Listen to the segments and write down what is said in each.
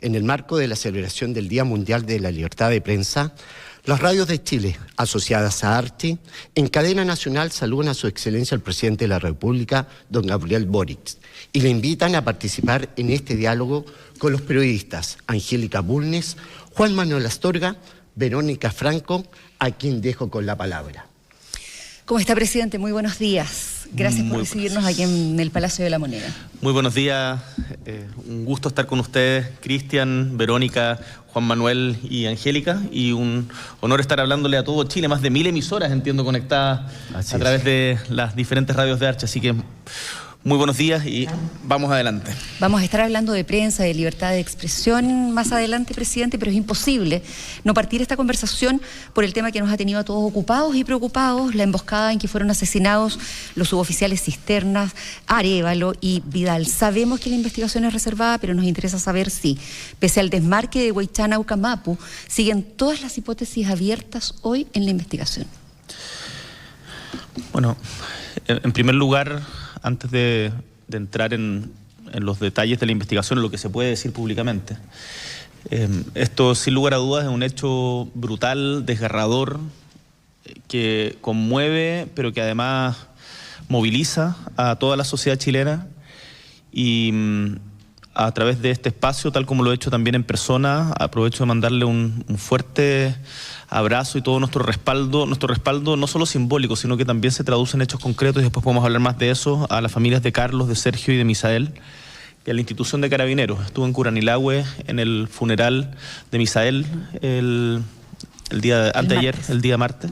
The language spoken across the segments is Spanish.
En el marco de la celebración del Día Mundial de la Libertad de Prensa, las radios de Chile, asociadas a Archi, en cadena nacional saludan a su excelencia el presidente de la República, don Gabriel Boric, y le invitan a participar en este diálogo con los periodistas Angélica Bulnes, Juan Manuel Astorga, Verónica Franco, a quien dejo con la palabra. ¿Cómo está, presidente? Muy buenos días. Gracias por recibirnos aquí en el Palacio de la Moneda. Muy buenos días. Un gusto estar con ustedes, Cristian, Verónica, Juan Manuel y Angélica. Y un honor estar hablándole a todo Chile. Más de 1000 emisoras, entiendo, conectadas a través de las diferentes radios de Archi. Así que muy buenos días y vamos adelante. Vamos a estar hablando de prensa, de libertad de expresión más adelante, presidente, pero es imposible no partir esta conversación por el tema que nos ha tenido a todos ocupados y preocupados, la emboscada en que fueron asesinados los suboficiales Cisternas, Arévalo y Vidal. Sabemos que la investigación es reservada, pero nos interesa saber si, pese al desmarque de Huaychana a Ucamapu, siguen todas las hipótesis abiertas hoy en la investigación. Bueno, en primer lugar, antes de entrar en los detalles de la investigación, lo que se puede decir públicamente, esto sin lugar a dudas es un hecho brutal, desgarrador, que conmueve, pero que además moviliza a toda la sociedad chilena, y a través de este espacio, tal como lo he hecho también en persona, aprovecho de mandarle un fuerte abrazo y todo nuestro respaldo no solo simbólico, sino que también se traduce en hechos concretos, y después podemos hablar más de eso, a las familias de Carlos, de Sergio y de Misael, y a la institución de Carabineros. Estuve en Curanilahue en el funeral de Misael el día anteayer, el día martes,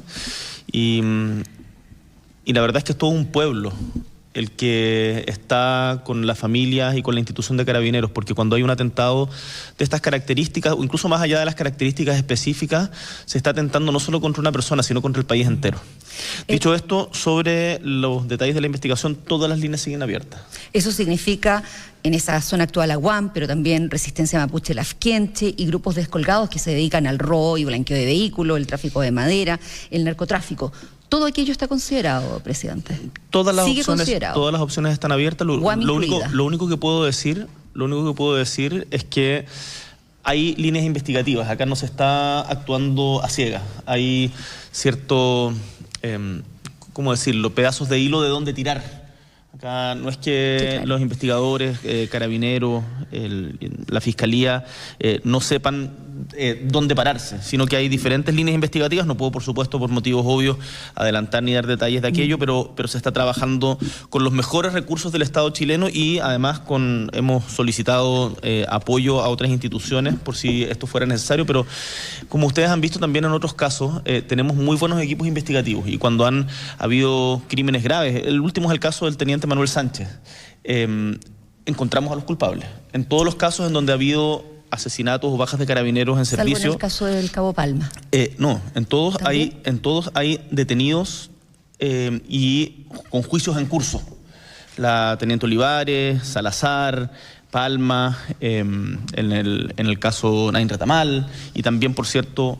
y la verdad es que es todo un pueblo el que está con las familias y con la institución de Carabineros, porque cuando hay un atentado de estas características, o incluso más allá de las características específicas, se está atentando no solo contra una persona, sino contra el país entero. Dicho esto, sobre los detalles de la investigación, todas las líneas siguen abiertas. Eso significa, en esa zona actual, Aguam, pero también Resistencia Mapuche Lafkenche y grupos descolgados que se dedican al robo y blanqueo de vehículos, el tráfico de madera, el narcotráfico. ¿Todo aquello está considerado, presidente? Todas las opciones están abiertas. Lo único que puedo decir es que hay líneas investigativas. Acá no se está actuando a ciegas. Hay cierto, ¿cómo decirlo?, pedazos de hilo de dónde tirar. Acá no es que sí, claro, los investigadores, Carabineros, la Fiscalía no sepan dónde pararse, sino que hay diferentes líneas investigativas. No puedo, por supuesto, por motivos obvios, adelantar ni dar detalles de aquello, pero se está trabajando con los mejores recursos del Estado chileno, y además hemos solicitado apoyo a otras instituciones por si esto fuera necesario. Pero como ustedes han visto también en otros casos, tenemos muy buenos equipos investigativos, y cuando han habido crímenes graves, el último es el caso del teniente Manuel Sánchez, encontramos a los culpables. En todos los casos en donde ha habido asesinatos o bajas de Carabineros en servicio. Salvo en el caso del Cabo Palma. No, en todos hay detenidos y con juicios en curso. La teniente Olivares, Salazar, Palma, en el caso Nain Retamal, y también, por cierto,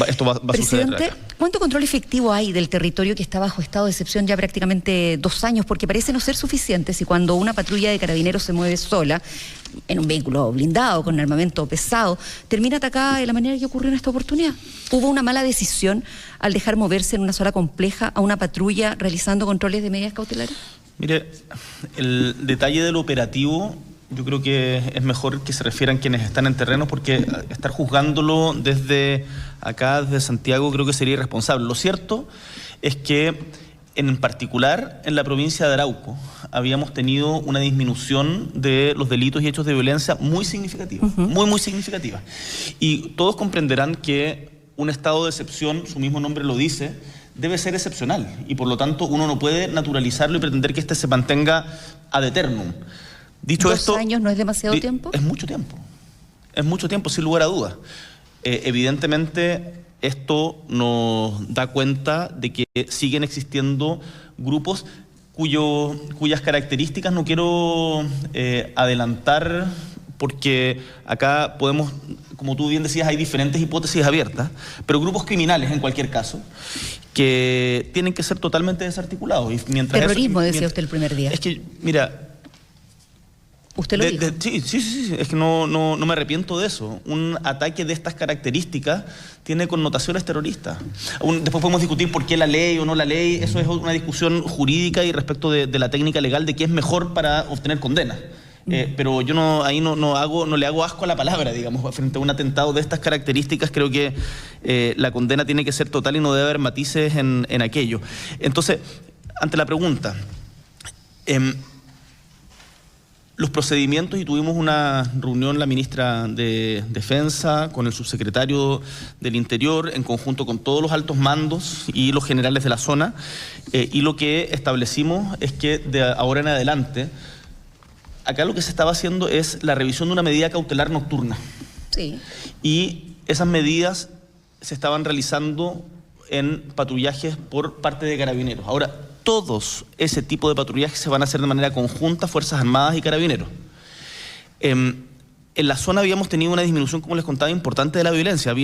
esto va a suceder acá. ¿Cuánto control efectivo hay del territorio que está bajo estado de excepción ya prácticamente 2 años? Porque parece no ser suficiente si cuando una patrulla de Carabineros se mueve sola, en un vehículo blindado, con armamento pesado, termina atacada de la manera que ocurrió en esta oportunidad. ¿Hubo una mala decisión al dejar moverse en una zona compleja a una patrulla realizando controles de medidas cautelares? Mire, el detalle del operativo, yo creo que es mejor que se refieran quienes están en terreno, porque estar juzgándolo desde acá, desde Santiago, creo que sería irresponsable. Lo cierto es que, en particular, en la provincia de Arauco, habíamos tenido una disminución de los delitos y hechos de violencia muy significativa, muy significativa. Y todos comprenderán que un estado de excepción, su mismo nombre lo dice, debe ser excepcional, y por lo tanto uno no puede naturalizarlo y pretender que este se mantenga ad eternum. Dicho esto, 2 años no es demasiado tiempo. Es mucho tiempo, sin lugar a dudas. Evidentemente, esto nos da cuenta de que siguen existiendo grupos cuyas características no quiero adelantar, porque acá podemos, como tú bien decías, hay diferentes hipótesis abiertas, pero grupos criminales, en cualquier caso, que tienen que ser totalmente desarticulados. Y mientras terrorismo, decía usted el primer día. Es que, mira, Usted lo dijo. Sí, es que no me arrepiento de eso. Un ataque de estas características tiene connotaciones terroristas. Después podemos discutir por qué la ley o no la ley, eso es una discusión jurídica y respecto de la técnica legal de qué es mejor para obtener condena. Pero yo no le hago asco a la palabra, digamos, frente a un atentado de estas características. Creo que la condena tiene que ser total y no debe haber matices en aquello. Entonces, ante la pregunta, los procedimientos, y tuvimos una reunión la ministra de Defensa con el subsecretario del Interior en conjunto con todos los altos mandos y los generales de la zona, y lo que establecimos es que de ahora en adelante acá lo que se estaba haciendo es la revisión de una medida cautelar nocturna. Sí. Y esas medidas se estaban realizando en patrullajes por parte de Carabineros. Ahora, todos ese tipo de patrullajes se van a hacer de manera conjunta, Fuerzas Armadas y Carabineros. En la zona habíamos tenido una disminución, como les contaba, importante de la violencia.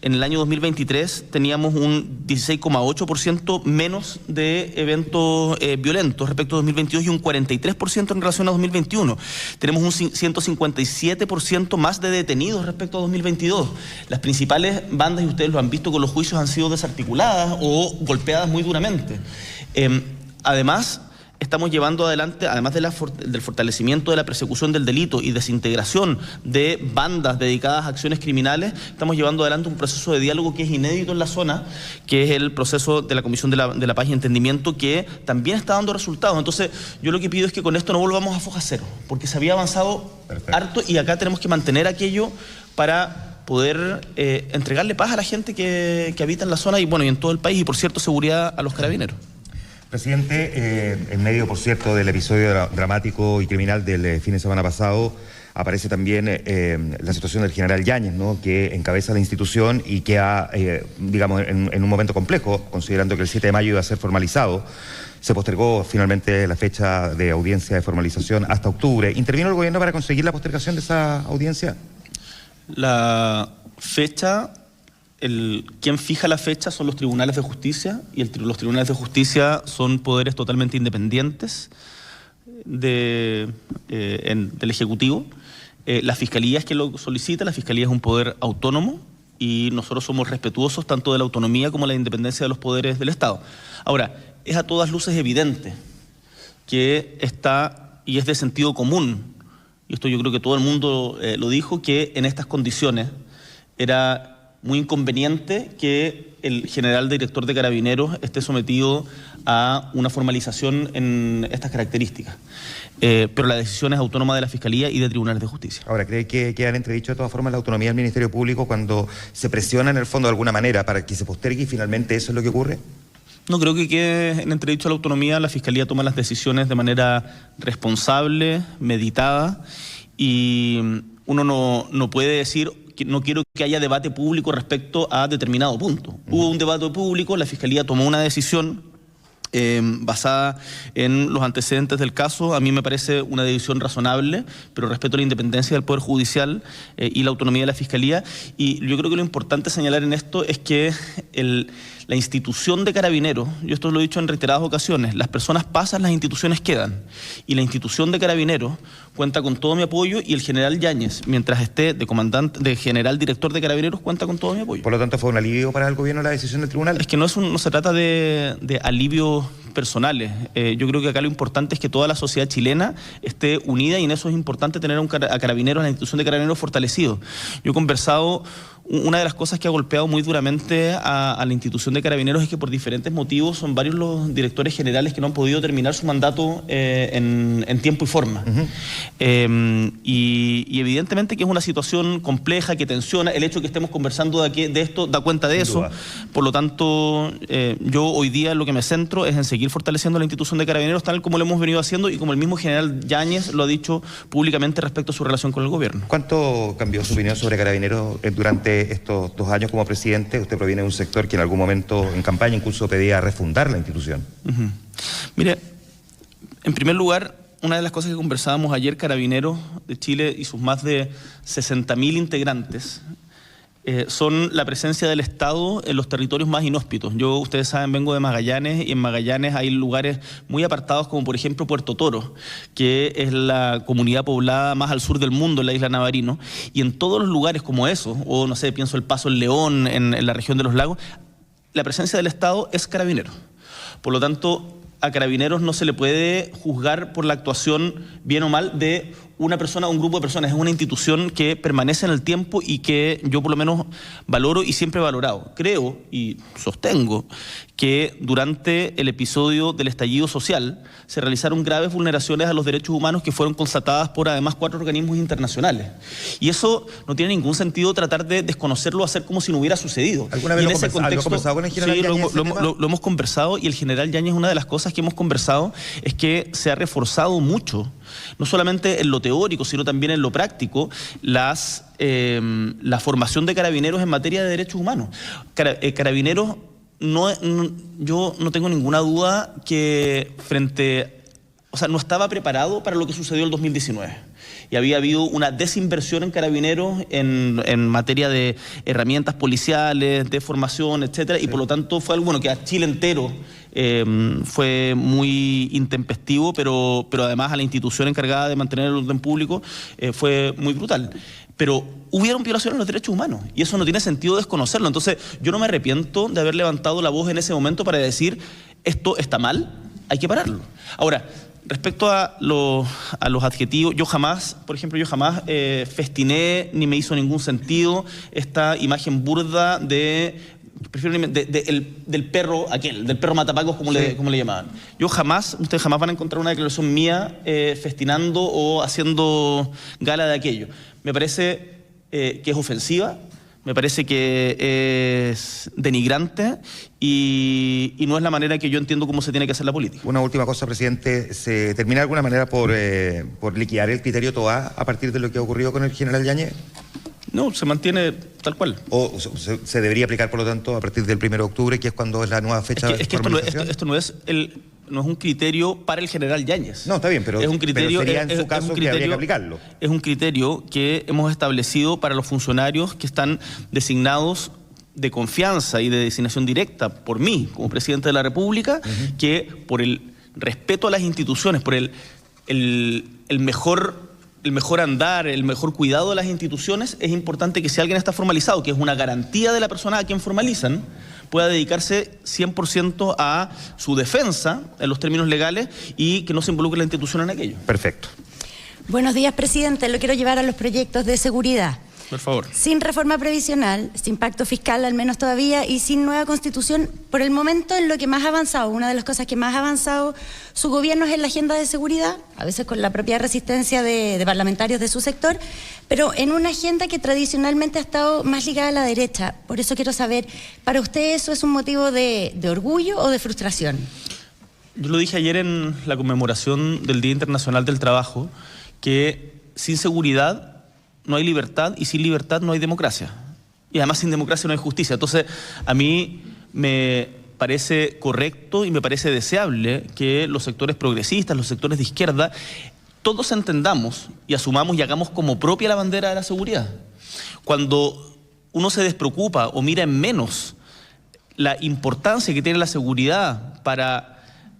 En el año 2023 teníamos un 16,8% menos de eventos violentos respecto a 2022 y un 43% en relación a 2021. Tenemos un 157% más de detenidos respecto a 2022. Las principales bandas, y ustedes lo han visto con los juicios, han sido desarticuladas o golpeadas muy duramente. Además, estamos llevando adelante, además del fortalecimiento de la persecución del delito y desintegración de bandas dedicadas a acciones criminales, estamos llevando adelante un proceso de diálogo que es inédito en la zona, que es el proceso de la Comisión de la Paz y Entendimiento, que también está dando resultados. Entonces, yo lo que pido es que con esto no volvamos a foja cero, porque se había avanzado harto y acá tenemos que mantener aquello para poder entregarle paz a la gente que habita en la zona y en todo el país, y por cierto, seguridad a los carabineros. Presidente, en medio, por cierto, del episodio dramático y criminal del fin de semana pasado, aparece también la situación del general Yáñez, ¿no?, que encabeza la institución y que ha, digamos, en un momento complejo, considerando que el 7 de mayo iba a ser formalizado, se postergó finalmente la fecha de audiencia de formalización hasta octubre. ¿Intervino el gobierno para conseguir la postergación de esa audiencia? La fecha... Quien fija la fecha son los tribunales de justicia, y los tribunales de justicia son poderes totalmente independientes del Ejecutivo. La Fiscalía es quien lo solicita, la Fiscalía es un poder autónomo y nosotros somos respetuosos tanto de la autonomía como de la independencia de los poderes del Estado. Ahora, es a todas luces evidente que está, y es de sentido común, y esto yo creo que todo el mundo lo dijo, que en estas condiciones era muy inconveniente que el general director de Carabineros esté sometido a una formalización en estas características. Pero la decisión es autónoma de la Fiscalía y de tribunales de justicia. Ahora, ¿cree que queda en entredicho de todas formas la autonomía del Ministerio Público cuando se presiona en el fondo de alguna manera para que se postergue y finalmente eso es lo que ocurre? No creo que quede en entredicho la autonomía. La Fiscalía toma las decisiones de manera responsable, meditada, y uno no puede decir que no quiero que haya debate público respecto a determinado punto. Hubo un debate público, la Fiscalía tomó una decisión basada en los antecedentes del caso. A mí me parece una decisión razonable, pero respeto la independencia del Poder Judicial y la autonomía de la Fiscalía. Y yo creo que lo importante señalar en esto es que la institución de Carabineros, yo esto lo he dicho en reiteradas ocasiones, las personas pasan, las instituciones quedan. Y la institución de Carabineros cuenta con todo mi apoyo, y el general Yáñez, mientras esté de general director de Carabineros, cuenta con todo mi apoyo. Por lo tanto, ¿fue un alivio para el gobierno la decisión del tribunal? Es que no se trata de alivios personales. Yo creo que acá lo importante es que toda la sociedad chilena esté unida, y en eso es importante tener a Carabineros, a la institución de Carabineros fortalecido. Yo he conversado. Una de las cosas que ha golpeado muy duramente a la institución de Carabineros es que por diferentes motivos son varios los directores generales que no han podido terminar su mandato en tiempo y forma. Y evidentemente que es una situación compleja, que tensiona. El hecho de que estemos conversando de esto da cuenta de eso. Por lo tanto, yo hoy día lo que me centro es en seguir fortaleciendo la institución de Carabineros tal como lo hemos venido haciendo y como el mismo general Yáñez lo ha dicho públicamente respecto a su relación con el gobierno. ¿Cuánto cambió su opinión sobre Carabineros durante estos 2 años como presidente? Usted proviene de un sector que en algún momento en campaña incluso pedía refundar la institución. Mire, en primer lugar, una de las cosas que conversábamos ayer, Carabineros de Chile y sus más de 60.000 integrantes, son la presencia del Estado en los territorios más inhóspitos. Yo, ustedes saben, vengo de Magallanes y en Magallanes hay lugares muy apartados como por ejemplo Puerto Toro, que es la comunidad poblada más al sur del mundo en la isla Navarino, y en todos los lugares como esos, o no sé, pienso el Paso El León en la región de los lagos, la presencia del Estado es Carabineros. Por lo tanto, a Carabineros no se le puede juzgar por la actuación bien o mal de una persona o un grupo de personas. Es una institución que permanece en el tiempo y que yo por lo menos valoro y siempre he valorado. Creo y sostengo que durante el episodio del estallido social se realizaron graves vulneraciones a los derechos humanos que fueron constatadas por además 4 organismos internacionales. Y eso no tiene ningún sentido tratar de desconocerlo, hacer como si no hubiera sucedido. ¿Alguna vez lo conversado con el general Yáñez? Sí, lo hemos conversado, y el general Yáñez, una de las cosas que hemos conversado es que se ha reforzado mucho, no solamente en lo teórico, sino también en lo práctico, la formación de Carabineros en materia de derechos humanos. Carabineros, yo no tengo ninguna duda que no estaba preparado para lo que sucedió en el 2019. Y había habido una desinversión en Carabineros en materia de herramientas policiales, de formación, etcétera, y por lo tanto fue algo que a Chile entero fue muy intempestivo, pero además a la institución encargada de mantener el orden público fue muy brutal. Pero hubieron violaciones de los derechos humanos y eso no tiene sentido desconocerlo. Entonces yo no me arrepiento de haber levantado la voz en ese momento para decir esto está mal, hay que pararlo. Ahora, respecto a los adjetivos, yo jamás festiné ni me hizo ningún sentido esta imagen burda del perro aquel, del perro matapacos como le llamaban. Ustedes jamás van a encontrar una declaración mía festinando o haciendo gala de aquello. Me parece que es ofensiva, me parece que es denigrante y no es la manera que yo entiendo cómo se tiene que hacer la política. Una última cosa, presidente. ¿Se termina de alguna manera por liquidar el criterio TOA a partir de lo que ha ocurrido con el general Yáñez? No, se mantiene tal cual. ¿O se debería aplicar, por lo tanto, a partir del 1 de octubre, que es cuando es la nueva fecha de formalización? Esto no es un criterio para el general Yáñez. No, está bien, pero, es un criterio, pero sería en su caso que habría que aplicarlo. Es un criterio que hemos establecido para los funcionarios que están designados de confianza y de designación directa por mí, como presidente de la República, que por el respeto a las instituciones, por el mejor andar, el mejor cuidado de las instituciones, es importante que si alguien está formalizado, que es una garantía de la persona a quien formalizan, pueda dedicarse 100% a su defensa en los términos legales y que no se involucre la institución en aquello. Perfecto. Buenos días, presidente. Lo quiero llevar a los proyectos de seguridad. Por favor. Sin reforma previsional, sin pacto fiscal al menos todavía y sin nueva constitución, por el momento en lo que más ha avanzado, una de las cosas que más ha avanzado su gobierno es en la agenda de seguridad, a veces con la propia resistencia de parlamentarios de su sector, pero en una agenda que tradicionalmente ha estado más ligada a la derecha. Por eso quiero saber, ¿para usted eso es un motivo de orgullo o de frustración? Yo lo dije ayer en la conmemoración del Día Internacional del Trabajo, que sin seguridad no hay libertad y sin libertad no hay democracia. Y además sin democracia no hay justicia. Entonces, a mí me parece correcto y me parece deseable que los sectores progresistas, los sectores de izquierda, todos entendamos y asumamos y hagamos como propia la bandera de la seguridad. Cuando uno se despreocupa o mira en menos la importancia que tiene la seguridad para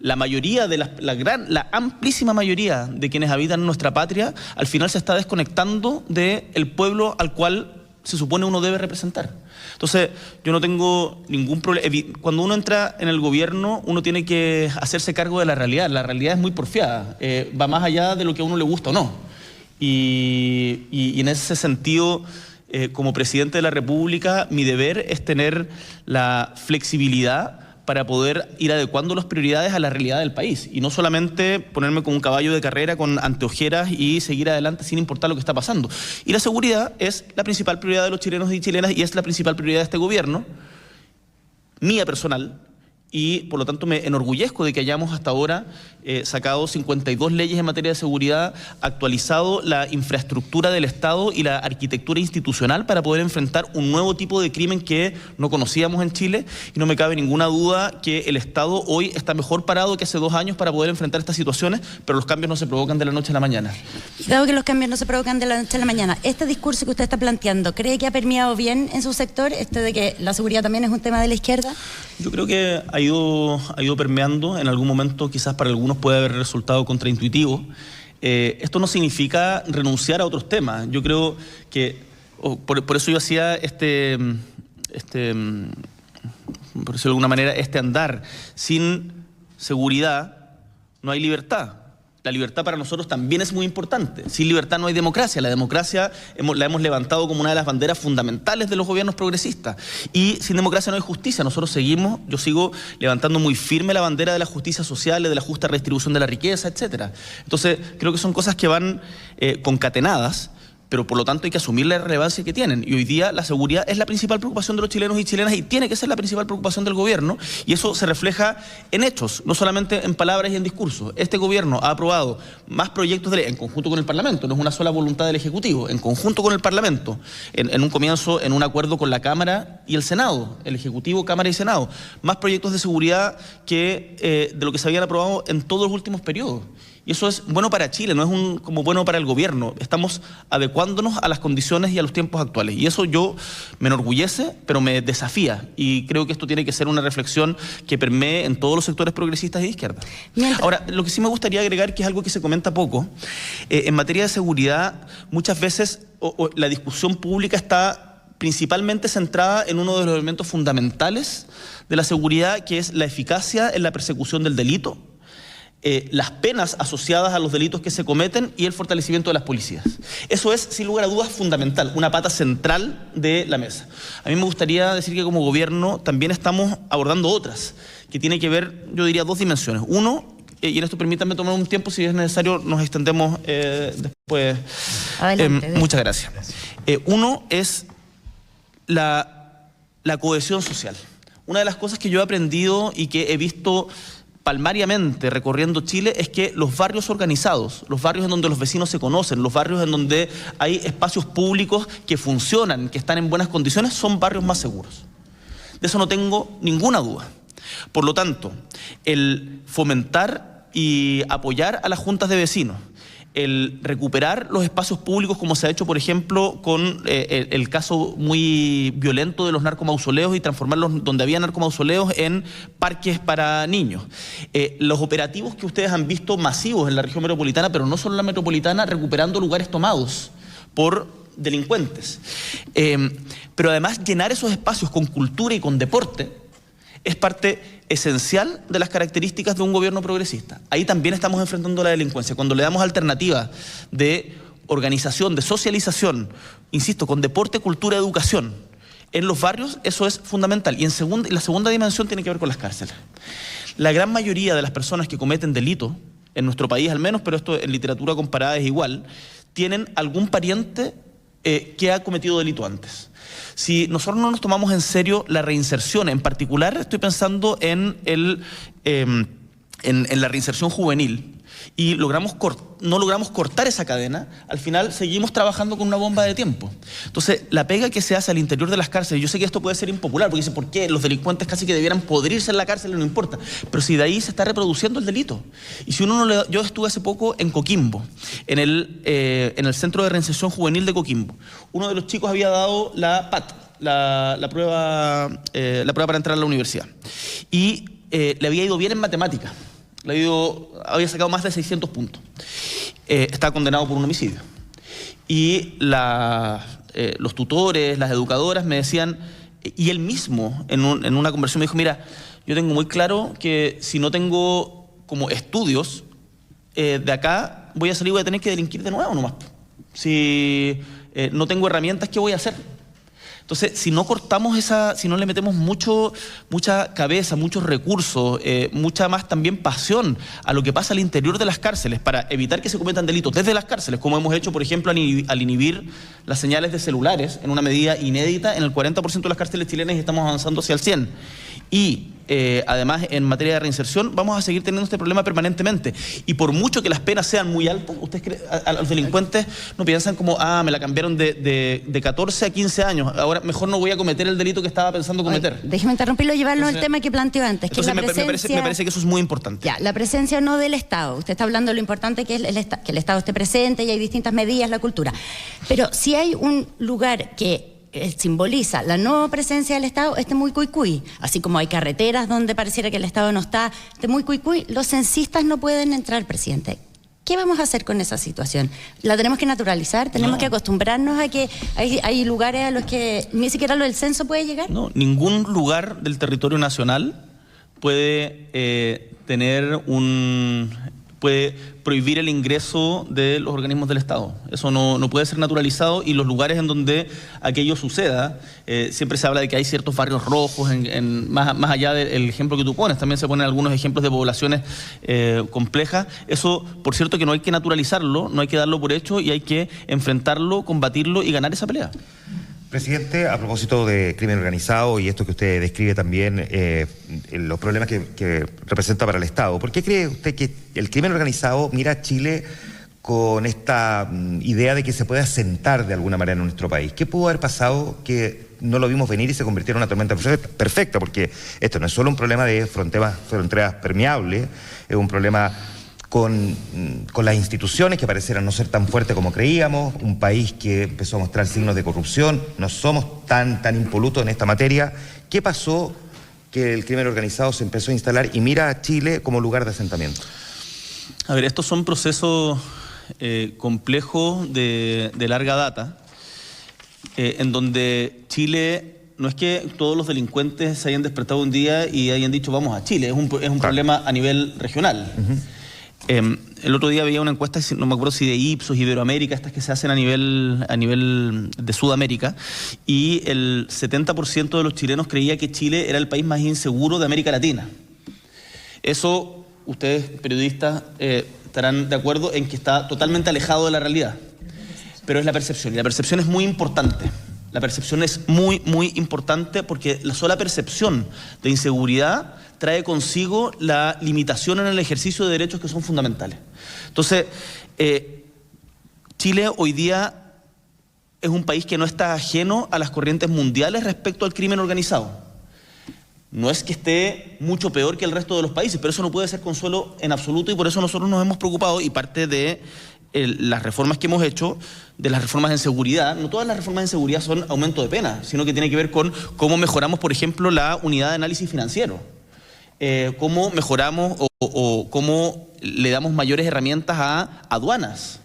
la mayoría de la amplísima mayoría de quienes habitan nuestra patria, al final se está desconectando del pueblo al cual se supone uno debe representar. Entonces, yo no tengo ningún problema. Cuando uno entra en el gobierno, uno tiene que hacerse cargo de la realidad. La realidad es muy porfiada, va más allá de lo que a uno le gusta o no. Y en ese sentido, como presidente de la República, mi deber es tener la flexibilidad para poder ir adecuando las prioridades a la realidad del país y no solamente ponerme como un caballo de carrera con anteojeras y seguir adelante sin importar lo que está pasando. Y la seguridad es la principal prioridad de los chilenos y chilenas y es la principal prioridad de este gobierno, mía personal, y por lo tanto me enorgullezco de que hayamos hasta ahora sacado 52 leyes en materia de seguridad, actualizado la infraestructura del Estado y la arquitectura institucional para poder enfrentar un nuevo tipo de crimen que no conocíamos en Chile, y no me cabe ninguna duda que el Estado hoy está mejor parado que hace 2 años para poder enfrentar estas situaciones, pero los cambios no se provocan de la noche a la mañana. Y dado que los cambios no se provocan de la noche a la mañana, este discurso que usted está planteando, ¿cree que ha permeado bien en su sector, de que la seguridad también es un tema de la izquierda? Yo creo que ha ido permeando. En algún momento quizás para algunos puede haber resultado contraintuitivo. Esto no significa renunciar a otros temas. Yo creo que, por eso yo hacía por decirlo de alguna manera, este andar. Sin seguridad no hay libertad. La libertad para nosotros también es muy importante. Sin libertad no hay democracia. La democracia la hemos levantado como una de las banderas fundamentales de los gobiernos progresistas. Y sin democracia no hay justicia. Yo sigo levantando muy firme la bandera de la justicia social, de la justa redistribución de la riqueza, etcétera. Entonces, creo que son cosas que van concatenadas, pero por lo tanto hay que asumir la relevancia que tienen. Y hoy día la seguridad es la principal preocupación de los chilenos y chilenas, y tiene que ser la principal preocupación del gobierno, y eso se refleja en hechos, no solamente en palabras y en discursos. Este gobierno ha aprobado más proyectos de ley en conjunto con el Parlamento, no es una sola voluntad del Ejecutivo, en conjunto con el Parlamento, en un comienzo, en un acuerdo con la Cámara y el Senado, el Ejecutivo, Cámara y Senado, más proyectos de seguridad que de lo que se habían aprobado en todos los últimos periodos. Y eso es bueno para Chile, no es como bueno para el gobierno. Estamos adecuándonos a las condiciones y a los tiempos actuales. Y eso yo me enorgullece, pero me desafía. Y creo que esto tiene que ser una reflexión que permee en todos los sectores progresistas y de izquierda. Ahora, lo que sí me gustaría agregar, que es algo que se comenta poco, en materia de seguridad, muchas veces la discusión pública está principalmente centrada en uno de los elementos fundamentales de la seguridad, que es la eficacia en la persecución del delito, las penas asociadas a los delitos que se cometen y el fortalecimiento de las policías. Eso es, sin lugar a dudas, fundamental, una pata central de la mesa. A mí me gustaría decir que como gobierno también estamos abordando otras, que tienen que ver, yo diría, 2 dimensiones. Uno, y en esto permítanme tomar un tiempo, si es necesario nos extendemos después. Adelante. Muchas gracias. Uno es la cohesión social. Una de las cosas que yo he aprendido y que he visto palmariamente recorriendo Chile es que los barrios organizados, los barrios en donde los vecinos se conocen, los barrios en donde hay espacios públicos que funcionan, que están en buenas condiciones, son barrios más seguros. De eso no tengo ninguna duda. Por lo tanto, el fomentar y apoyar a las juntas de vecinos, el recuperar los espacios públicos, como se ha hecho, por ejemplo, con el caso muy violento de los narcomausoleos, y transformarlos donde había narcomausoleos en parques para niños. Los operativos que ustedes han visto masivos en la región metropolitana, pero no solo en la metropolitana, recuperando lugares tomados por delincuentes. Pero además, llenar esos espacios con cultura y con deporte es parte esencial de las características de un gobierno progresista. Ahí también estamos enfrentando la delincuencia. Cuando le damos alternativas de organización, de socialización, insisto, con deporte, cultura, educación, en los barrios, eso es fundamental. Y la segunda dimensión tiene que ver con las cárceles. La gran mayoría de las personas que cometen delito, en nuestro país al menos, pero esto en literatura comparada es igual, tienen algún pariente que ha cometido delito antes. Si nosotros no nos tomamos en serio la reinserción, en particular estoy pensando en la reinserción juvenil, y no logramos cortar esa cadena, al final seguimos trabajando con una bomba de tiempo. Entonces, la pega que se hace al interior de las cárceles, yo sé que esto puede ser impopular, porque dicen, ¿por qué? Los delincuentes casi que debieran podrirse en la cárcel y no importa. Pero si de ahí se está reproduciendo el delito. Y si uno no le... Yo estuve hace poco en Coquimbo, en el Centro de Reinserción Juvenil de Coquimbo. Uno de los chicos había dado la PAT, la prueba para entrar a la universidad. Y le había ido bien en matemáticas. Había sacado más de 600 puntos. Estaba condenado por un homicidio. Y los tutores, las educadoras me decían, y él mismo en una conversación me dijo, mira, yo tengo muy claro que si no tengo como estudios, de acá voy a salir y voy a tener que delinquir de nuevo nomás. Si no tengo herramientas, ¿qué voy a hacer? Entonces, si no cortamos si no le metemos mucha cabeza, muchos recursos, mucha más también pasión a lo que pasa al interior de las cárceles para evitar que se cometan delitos desde las cárceles, como hemos hecho, por ejemplo, al inhibir las señales de celulares en una medida inédita en el 40% de las cárceles chilenas, y estamos avanzando hacia el 100%. Y además en materia de reinserción, vamos a seguir teniendo este problema permanentemente. Y por mucho que las penas sean muy altas, ¿ustedes creen, a los delincuentes no piensan como, me la cambiaron de 14 a 15 años, ahora mejor no voy a cometer el delito que estaba pensando cometer? Déjeme interrumpirlo y llevarlo al tema que planteó antes. Que entonces la presencia, me parece que eso es muy importante. Ya, la presencia no del Estado. Usted está hablando de lo importante que es que el Estado esté presente y hay distintas medidas, la cultura. Pero si hay un lugar que simboliza la no presencia del Estado, muy cuicuy. Así como hay carreteras donde pareciera que el Estado no está, muy cuicuy. Los censistas no pueden entrar, presidente. ¿Qué vamos a hacer con esa situación? ¿La tenemos que naturalizar? ¿Tenemos que acostumbrarnos a que hay lugares a los que ni siquiera lo del censo puede llegar? No, ningún lugar del territorio nacional puede puede prohibir el ingreso de los organismos del Estado. Eso no puede ser naturalizado, y los lugares en donde aquello suceda, siempre se habla de que hay ciertos barrios rojos, más allá del ejemplo que tú pones, también se ponen algunos ejemplos de poblaciones complejas. Eso, por cierto, que no hay que naturalizarlo, no hay que darlo por hecho, y hay que enfrentarlo, combatirlo y ganar esa pelea. Presidente, a propósito de crimen organizado y esto que usted describe también, los problemas que representa para el Estado, ¿por qué cree usted que el crimen organizado mira a Chile con esta idea de que se puede asentar de alguna manera en nuestro país? ¿Qué pudo haber pasado que no lo vimos venir y se convirtiera en una tormenta perfecta? Porque esto no es solo un problema de fronteras permeables, es un problema con las instituciones que parecieran no ser tan fuertes como creíamos, un país que empezó a mostrar signos de corrupción, no somos tan impolutos en esta materia. ¿Qué pasó que el crimen organizado se empezó a instalar y mira a Chile como lugar de asentamiento? A ver, estos son procesos complejos de larga data, en donde Chile... No es que todos los delincuentes se hayan despertado un día y hayan dicho vamos a Chile, es un problema a nivel regional. El otro día veía una encuesta, no me acuerdo si de Ipsos, Iberoamérica, estas que se hacen a nivel de Sudamérica, y el 70% de los chilenos creía que Chile era el país más inseguro de América Latina. Eso, ustedes periodistas estarán de acuerdo en que está totalmente alejado de la realidad, pero es la percepción, y la percepción es muy importante. La percepción es muy importante, porque la sola percepción de inseguridad trae consigo la limitación en el ejercicio de derechos que son fundamentales. Entonces, Chile hoy día es un país que no está ajeno a las corrientes mundiales respecto al crimen organizado. No es que esté mucho peor que el resto de los países, pero eso no puede ser consuelo en absoluto, y por eso nosotros nos hemos preocupado, y parte de las reformas que hemos hecho, de las reformas en seguridad, no todas las reformas en seguridad son aumento de pena, sino que tiene que ver con cómo mejoramos, por ejemplo, la unidad de análisis financiero, cómo mejoramos o cómo le damos mayores herramientas a aduanas,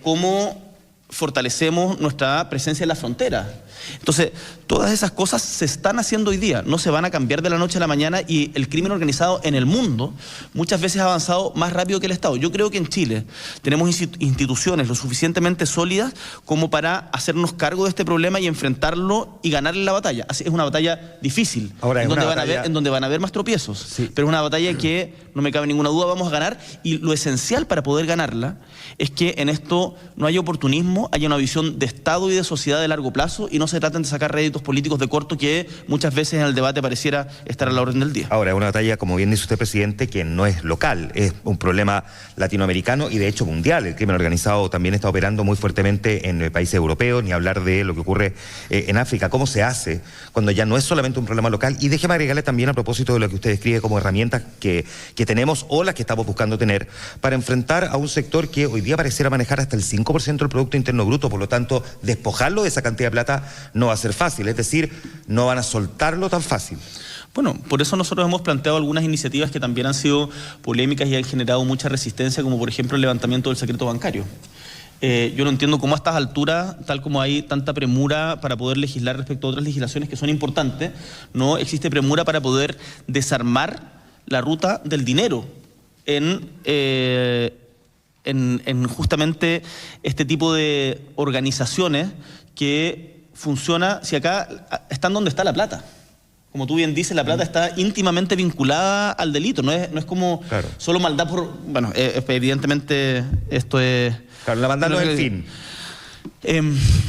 cómo fortalecemos nuestra presencia en la frontera. Entonces, todas esas cosas se están haciendo hoy día, no se van a cambiar de la noche a la mañana, y el crimen organizado en el mundo muchas veces ha avanzado más rápido que el Estado. Yo creo que en Chile tenemos instituciones lo suficientemente sólidas como para hacernos cargo de este problema y enfrentarlo y ganarle la batalla. Es una batalla difícil, ahora, en donde van a haber más tropiezos, sí, pero es una batalla que, no me cabe ninguna duda, vamos a ganar, y lo esencial para poder ganarla es que en esto no haya oportunismo, haya una visión de Estado y de sociedad de largo plazo, y no se traten de sacar réditos políticos de corto, que muchas veces en el debate pareciera estar a la orden del día. Ahora, es una batalla, como bien dice usted, presidente, que no es local, es un problema latinoamericano y de hecho mundial. El crimen organizado también está operando muy fuertemente en países europeos, ni hablar de lo que ocurre en África. ¿Cómo se hace cuando ya no es solamente un problema local? Y déjeme agregarle también, a propósito de lo que usted describe como herramientas que tenemos o las que estamos buscando tener para enfrentar a un sector que hoy día pareciera manejar hasta el 5% del Producto Interno Bruto, por lo tanto, despojarlo de esa cantidad de plata no va a ser fácil, es decir, no van a soltarlo tan fácil. Bueno, por eso nosotros hemos planteado algunas iniciativas que también han sido polémicas y han generado mucha resistencia, como por ejemplo el levantamiento del secreto bancario. Yo no entiendo cómo a estas alturas, tal como hay tanta premura para poder legislar respecto a otras legislaciones que son importantes, no existe premura para poder desarmar la ruta del dinero en justamente este tipo de organizaciones que funciona, si acá están donde está la plata. Como tú bien dices, la plata está íntimamente vinculada al delito, no es como solo maldad por... Bueno, evidentemente esto es... Claro, la maldad no es el fin.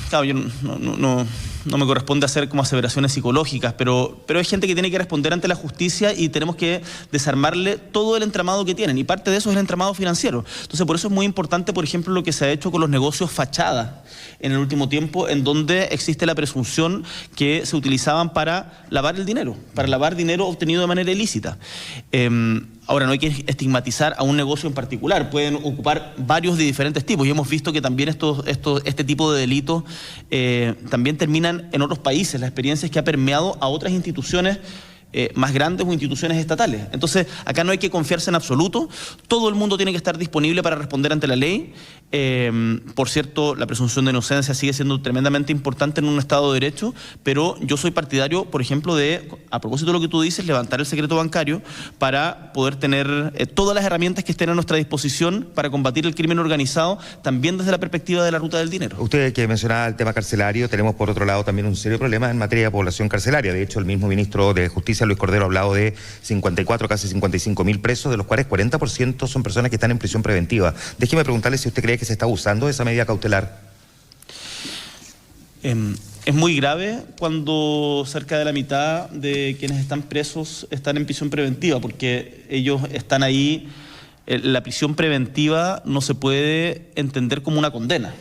Claro, yo no no me corresponde hacer como aseveraciones psicológicas, pero hay gente que tiene que responder ante la justicia y tenemos que desarmarle todo el entramado que tienen, y parte de eso es el entramado financiero. Entonces, por eso es muy importante, por ejemplo, lo que se ha hecho con los negocios fachada en el último tiempo, en donde existe la presunción que se utilizaban para lavar el dinero, obtenido de manera ilícita. Ahora, no hay que estigmatizar a un negocio en particular, pueden ocupar varios de diferentes tipos, y hemos visto que también este tipo de delitos también terminan en otros países. La experiencia es que ha permeado a otras instituciones más grandes o instituciones estatales. Entonces, acá no hay que confiarse en absoluto, todo el mundo tiene que estar disponible para responder ante la ley. Por cierto, la presunción de inocencia sigue siendo tremendamente importante en un Estado de Derecho, pero yo soy partidario, por ejemplo, de, a propósito de lo que tú dices, levantar el secreto bancario para poder tener todas las herramientas que estén a nuestra disposición para combatir el crimen organizado, también desde la perspectiva de la ruta del dinero. Usted que mencionaba el tema carcelario, tenemos por otro lado también un serio problema en materia de población carcelaria. De hecho, el mismo ministro de Justicia, Luis Cordero, ha hablado de 54, casi 55.000 presos, de los cuales 40% son personas que están en prisión preventiva. Déjeme preguntarle si usted cree que se está abusando de esa medida cautelar. Es muy grave cuando cerca de la mitad de quienes están presos están en prisión preventiva, porque ellos están ahí. La prisión preventiva no se puede entender como una condena,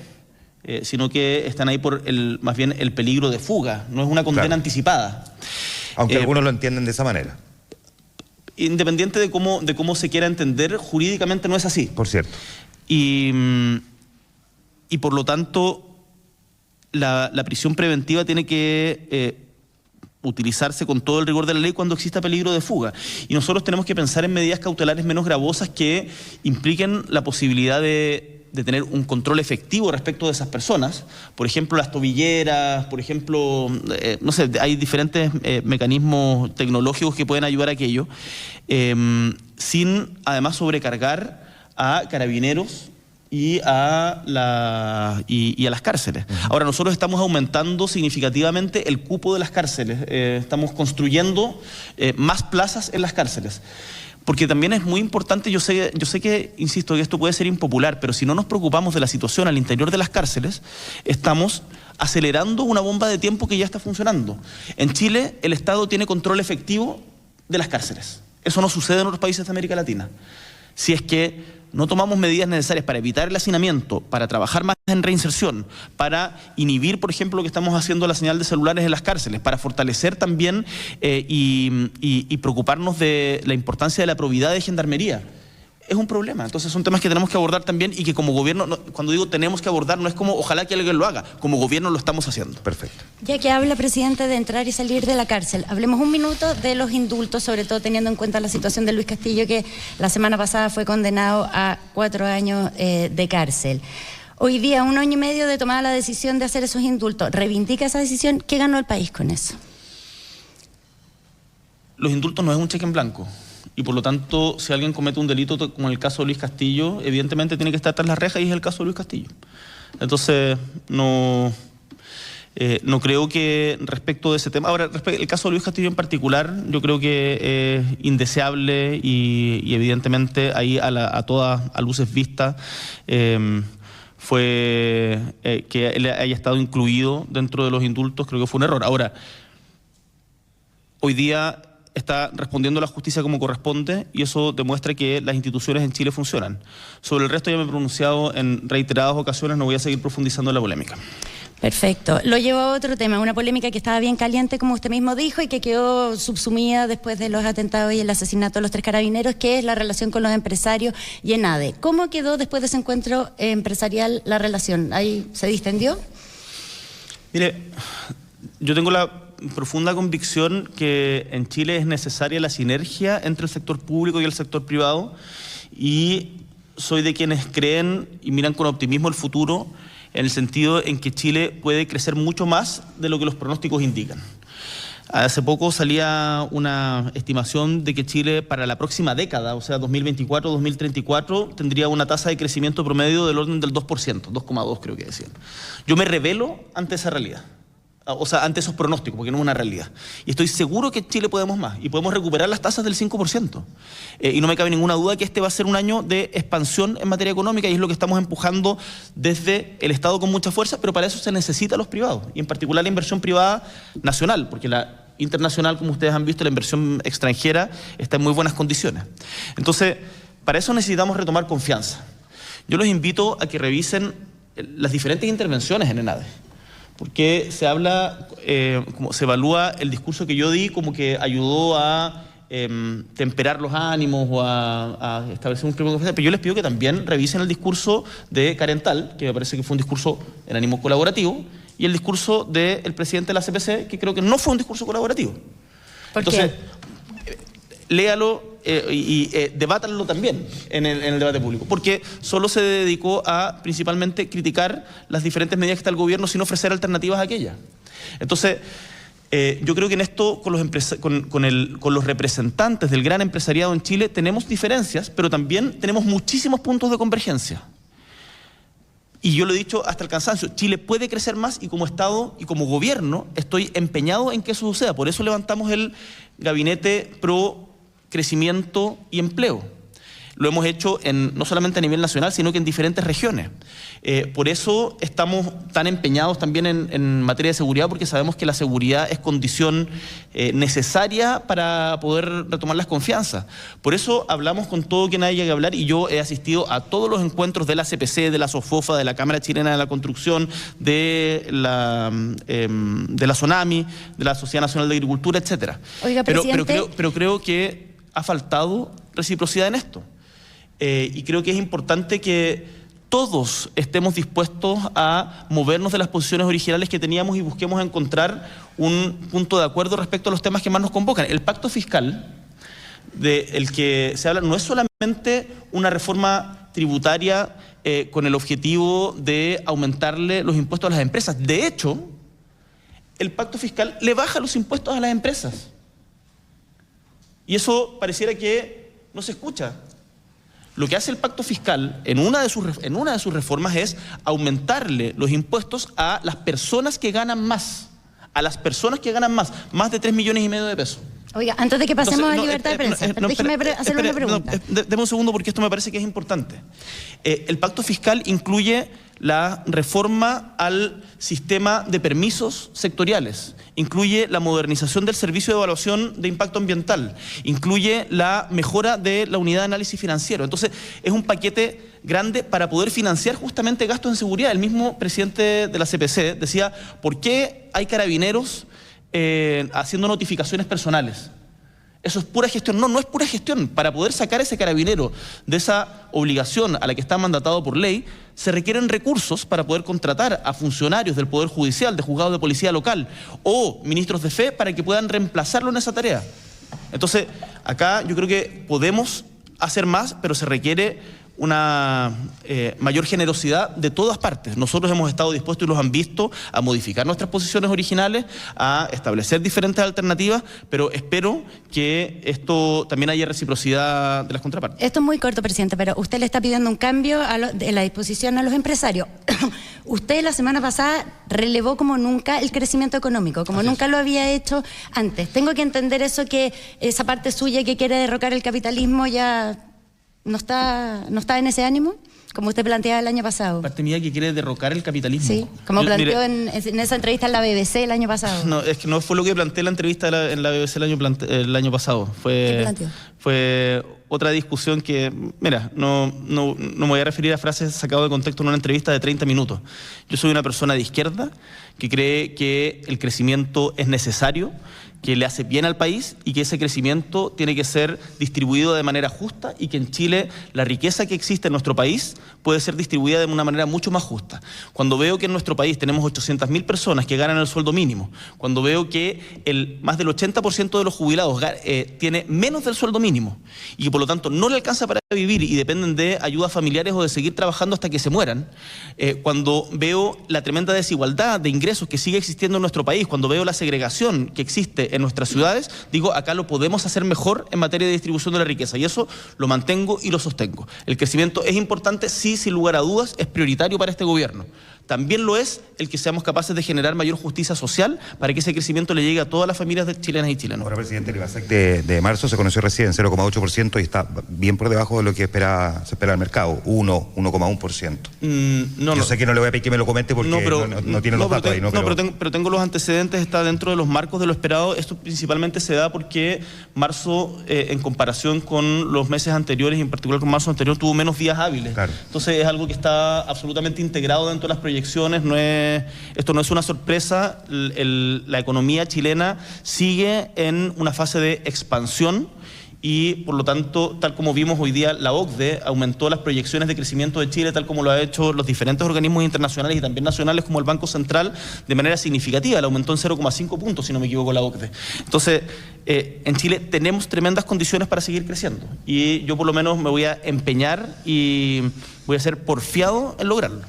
sino que están ahí por más bien el peligro de fuga, no es una condena anticipada. Aunque algunos lo entienden de esa manera. Independiente de cómo se quiera entender, jurídicamente no es así. Por cierto. Y por lo tanto, la prisión preventiva tiene que utilizarse con todo el rigor de la ley cuando exista peligro de fuga. Y nosotros tenemos que pensar en medidas cautelares menos gravosas que impliquen la posibilidad de tener un control efectivo respecto de esas personas. Por ejemplo, las tobilleras, por ejemplo, no sé, hay diferentes mecanismos tecnológicos que pueden ayudar a aquello, sin además sobrecargar a carabineros y a las cárceles. Ahora, nosotros estamos aumentando significativamente el cupo de las cárceles, estamos construyendo más plazas en las cárceles. Porque también es muy importante, yo sé que, insisto, que esto puede ser impopular, pero si no nos preocupamos de la situación al interior de las cárceles, estamos acelerando una bomba de tiempo que ya está funcionando. En Chile, el Estado tiene control efectivo de las cárceles. Eso no sucede en otros países de América Latina. Si es que no tomamos medidas necesarias para evitar el hacinamiento, para trabajar más en reinserción, para inhibir, por ejemplo, lo que estamos haciendo la señal de celulares en las cárceles, para fortalecer también y preocuparnos de la importancia de la probidad de gendarmería, es un problema. Entonces son temas que tenemos que abordar también y que como gobierno, cuando digo tenemos que abordar, no es como ojalá que alguien lo haga, como gobierno lo estamos haciendo. Perfecto. Ya que habla, presidente, de entrar y salir de la cárcel, hablemos un minuto de los indultos, sobre todo teniendo en cuenta la situación de Luis Castillo, que la semana pasada fue condenado a 4 años de cárcel. Hoy día, 1 año y medio de tomar la decisión de hacer esos indultos, ¿reivindica esa decisión? ¿Qué ganó el país con eso? Los indultos no es un cheque en blanco. Y por lo tanto, si alguien comete un delito como el caso de Luis Castillo, evidentemente tiene que estar tras las rejas, y es el caso de Luis Castillo. Entonces, no creo que respecto de ese tema... Ahora, el caso de Luis Castillo en particular, yo creo que es indeseable y evidentemente ahí a luces vistas fue que él haya estado incluido dentro de los indultos, creo que fue un error. Ahora, hoy día está respondiendo a la justicia como corresponde y eso demuestra que las instituciones en Chile funcionan. Sobre el resto ya me he pronunciado en reiteradas ocasiones, no voy a seguir profundizando en la polémica. Perfecto. Lo llevo a otro tema, una polémica que estaba bien caliente, como usted mismo dijo, y que quedó subsumida después de los atentados y el asesinato de los 3 carabineros, que es la relación con los empresarios y ENADE. ¿Cómo quedó después de ese encuentro empresarial la relación? ¿Ahí se distendió? Mire, yo tengo la profunda convicción que en Chile es necesaria la sinergia entre el sector público y el sector privado, y soy de quienes creen y miran con optimismo el futuro, en el sentido en que Chile puede crecer mucho más de lo que los pronósticos indican. Hace poco salía una estimación de que Chile para la próxima década, o sea 2024-2034, tendría una tasa de crecimiento promedio del orden del 2%, 2,2 creo que decían. Yo me rebelo ante esa realidad. o sea, ante esos pronósticos, porque no es una realidad. Y estoy seguro que en Chile podemos más y podemos recuperar las tasas del 5%. Y no me cabe ninguna duda que este va a ser un año de expansión en materia económica y es lo que estamos empujando desde el Estado con mucha fuerza, pero para eso se necesita los privados y en particular la inversión privada nacional, porque la internacional, como ustedes han visto, la inversión extranjera está en muy buenas condiciones. Entonces, para eso necesitamos retomar confianza. Yo los invito a que revisen las diferentes intervenciones en ENADE. Porque se habla, como se evalúa el discurso que yo di como que ayudó a temperar los ánimos o a establecer un clima de confianza, pero yo les pido que también revisen el discurso de Carental, que me parece que fue un discurso en ánimo colaborativo, y el discurso del presidente de la CPC, que creo que no fue un discurso colaborativo. Entonces, léalo y debátanlo también en el debate público, porque solo se dedicó a principalmente criticar las diferentes medidas que está el gobierno sin ofrecer alternativas a aquellas. Entonces, yo creo que en esto con los representantes del gran empresariado en Chile tenemos diferencias, pero también tenemos muchísimos puntos de convergencia. Y yo lo he dicho hasta el cansancio, Chile puede crecer más y como Estado y como gobierno estoy empeñado en que eso suceda. Por eso levantamos el gabinete pro crecimiento y empleo. Lo hemos hecho no solamente a nivel nacional, sino que en diferentes regiones. Por eso estamos tan empeñados también en materia de seguridad, porque sabemos que la seguridad es condición necesaria para poder retomar las confianzas. Por eso hablamos con todo quien haya que hablar y yo he asistido a todos los encuentros de la CPC, de la SOFOFA, de la Cámara Chilena de la Construcción, de la SONAMI, de la Sociedad Nacional de Agricultura, etcétera. Oiga, presidente, pero creo que ha faltado reciprocidad en esto. Y creo que es importante que todos estemos dispuestos a movernos de las posiciones originales que teníamos y busquemos encontrar un punto de acuerdo respecto a los temas que más nos convocan. El pacto fiscal del que se habla no es solamente una reforma tributaria con el objetivo de aumentarle los impuestos a las empresas. De hecho, el pacto fiscal le baja los impuestos a las empresas. Y eso pareciera que no se escucha. Lo que hace el pacto fiscal en una de sus reformas es aumentarle los impuestos a las personas que ganan más. A las personas que ganan más de 3,5 millones de pesos. Oiga, antes de que pasemos a libertad de prensa, déjeme hacerle una pregunta. Deme un segundo porque esto me parece que es importante. El pacto fiscal incluye la reforma al sistema de permisos sectoriales, incluye la modernización del servicio de evaluación de impacto ambiental, incluye la mejora de la unidad de análisis financiero. Entonces, es un paquete grande para poder financiar justamente gastos en seguridad. El mismo presidente de la CPC decía, ¿por qué hay carabineros haciendo notificaciones personales? Eso es pura gestión. No, no es pura gestión. Para poder sacar a ese carabinero de esa obligación a la que está mandatado por ley, se requieren recursos para poder contratar a funcionarios del Poder Judicial, de juzgados de policía local o ministros de fe para que puedan reemplazarlo en esa tarea. Entonces, acá yo creo que podemos hacer más, pero se requiere una mayor generosidad de todas partes. Nosotros hemos estado dispuestos y los han visto a modificar nuestras posiciones originales, a establecer diferentes alternativas, pero espero que esto también haya reciprocidad de las contrapartes. Esto es muy corto, presidente, pero usted le está pidiendo un cambio de la disposición a los empresarios. Usted la semana pasada relevó como nunca el crecimiento económico, como nunca lo había hecho antes. Tengo que entender eso, que esa parte suya que quiere derrocar el capitalismo ya no está en ese ánimo, como usted planteaba el año pasado. Parte mía que quiere derrocar el capitalismo. Sí, como planteó en esa entrevista en la BBC el año pasado. No, es que no fue lo que planteé en la entrevista en la BBC el año pasado. ¿Qué planteó? Fue otra discusión que, mira, no me voy a referir a frases sacadas de contexto en una entrevista de 30 minutos. Yo soy una persona de izquierda que cree que el crecimiento es necesario, que le hace bien al país y que ese crecimiento tiene que ser distribuido de manera justa y que en Chile la riqueza que existe en nuestro país puede ser distribuida de una manera mucho más justa. Cuando veo que en nuestro país tenemos 800.000 personas que ganan el sueldo mínimo, cuando veo que más del 80% de los jubilados tiene menos del sueldo mínimo y que por lo tanto no le alcanza para vivir y dependen de ayudas familiares o de seguir trabajando hasta que se mueran, cuando veo la tremenda desigualdad de ingresos que sigue existiendo en nuestro país, cuando veo la segregación que existe en nuestras ciudades, digo, acá lo podemos hacer mejor en materia de distribución de la riqueza y eso lo mantengo y lo sostengo. El crecimiento es importante, sí, sin lugar a dudas, es prioritario para este gobierno. también lo es el que seamos capaces de generar mayor justicia social para que ese crecimiento le llegue a todas las familias chilenas y chilenos. Ahora, presidente, el IVASEC de marzo se conoció recién 0,8% y está bien por debajo de lo que se espera el mercado, 1,1%. Yo sé que no le voy a pedir que me lo comente porque no tiene los datos ahí. Pero tengo los antecedentes, está dentro de los marcos de lo esperado. Esto principalmente se da porque marzo, en comparación con los meses anteriores, y en particular con marzo anterior, tuvo menos días hábiles. Claro. Entonces es algo que está absolutamente integrado dentro de las proyecciones. Esto no es una sorpresa. La economía chilena sigue en una fase de expansión y, por lo tanto, tal como vimos hoy día, la OCDE aumentó las proyecciones de crecimiento de Chile, tal como lo ha hecho los diferentes organismos internacionales y también nacionales, como el Banco Central, de manera significativa. La aumentó en 0,5 puntos, si no me equivoco, la OCDE. Entonces, en Chile tenemos tremendas condiciones para seguir creciendo y yo por lo menos me voy a empeñar y voy a ser porfiado en lograrlo.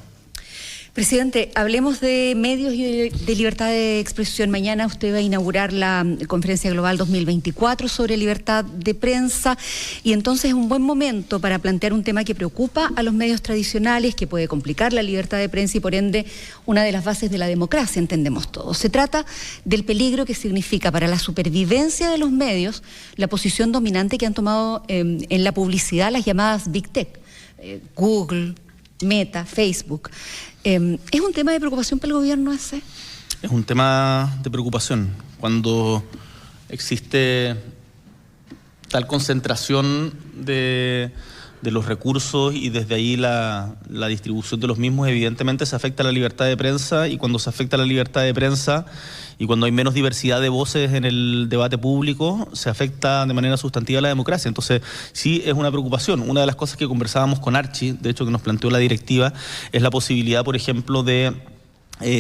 Presidente, hablemos de medios y de libertad de expresión. Mañana usted va a inaugurar la Conferencia Global 2024 sobre libertad de prensa y entonces es un buen momento para plantear un tema que preocupa a los medios tradicionales, que puede complicar la libertad de prensa y por ende una de las bases de la democracia, entendemos todos. Se trata del peligro que significa para la supervivencia de los medios la posición dominante que han tomado en la publicidad las llamadas Big Tech, Google, Meta, Facebook. ¿Es un tema de preocupación para el gobierno ese? Es un tema de preocupación. Cuando existe tal concentración de los recursos y desde ahí la distribución de los mismos, evidentemente se afecta a la libertad de prensa, y cuando se afecta a la libertad de prensa y cuando hay menos diversidad de voces en el debate público, se afecta de manera sustantiva a la democracia. Entonces, sí es una preocupación. Una de las cosas que conversábamos con Archie, de hecho que nos planteó la directiva, es la posibilidad, por ejemplo, de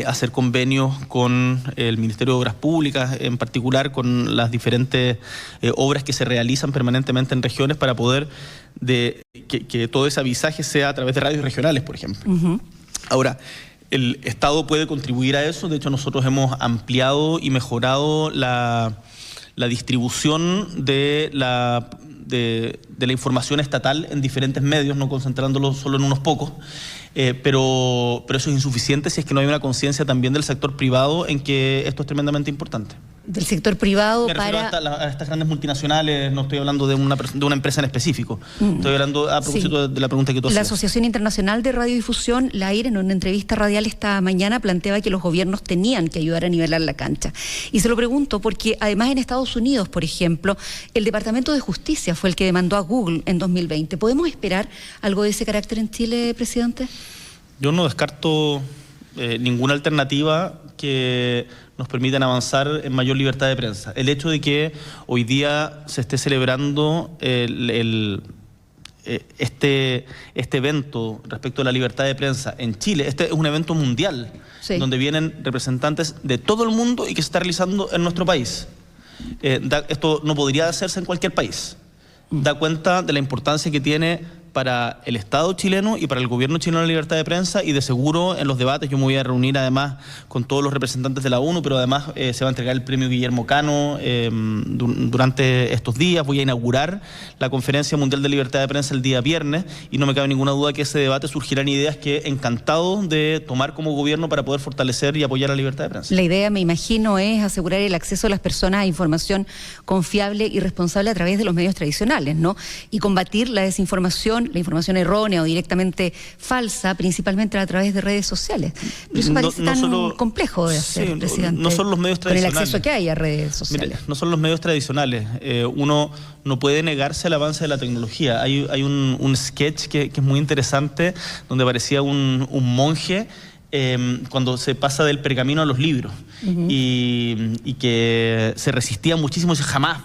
hacer convenios con el Ministerio de Obras Públicas, en particular con las diferentes obras que se realizan permanentemente en regiones para poder que todo ese avisaje sea a través de radios regionales, por ejemplo. Ahora, el Estado puede contribuir a eso. De hecho, nosotros hemos ampliado y mejorado la distribución de la información estatal en diferentes medios, no concentrándolo solo en unos pocos, pero eso es insuficiente si es que no hay una conciencia también del sector privado en que esto es tremendamente importante. Del sector privado para... a estas grandes multinacionales, no estoy hablando de una empresa en específico. Estoy hablando a propósito de la pregunta que tú hacías. La Asociación Internacional de Radiodifusión, la AIRE, en una entrevista radial esta mañana planteaba que los gobiernos tenían que ayudar a nivelar la cancha. Y se lo pregunto porque además en Estados Unidos, por ejemplo, el Departamento de Justicia fue el que demandó a Google en 2020. ¿Podemos esperar algo de ese carácter en Chile, presidente? Yo no descarto ninguna alternativa que nos permitan avanzar en mayor libertad de prensa. El hecho de que hoy día se esté celebrando este evento respecto a la libertad de prensa en Chile, este es un evento mundial, sí, donde vienen representantes de todo el mundo y que se está realizando en nuestro país. Esto no podría hacerse en cualquier país. Da cuenta de la importancia que tiene para el Estado chileno y para el gobierno chileno la libertad de prensa, y de seguro en los debates yo me voy a reunir además con todos los representantes de la ONU, pero además se va a entregar el premio Guillermo Cano durante estos días. Voy a inaugurar la Conferencia Mundial de Libertad de Prensa el día viernes y no me cabe ninguna duda que ese debate surgirán ideas que encantado de tomar como gobierno para poder fortalecer y apoyar la libertad de prensa. La idea, me imagino, es asegurar el acceso de las personas a información confiable y responsable a través de los medios tradicionales, ¿no? Y combatir la desinformación, la información errónea o directamente falsa, principalmente a través de redes sociales. Pero eso parece tan complejo de hacer, sí, presidente. No son los medios tradicionales. Con el acceso que hay a redes sociales. Mire, no son los medios tradicionales. Uno no puede negarse al avance de la tecnología. Hay un sketch que es muy interesante, donde aparecía un monje cuando se pasa del pergamino a los libros, y que se resistía muchísimo, y dice, jamás,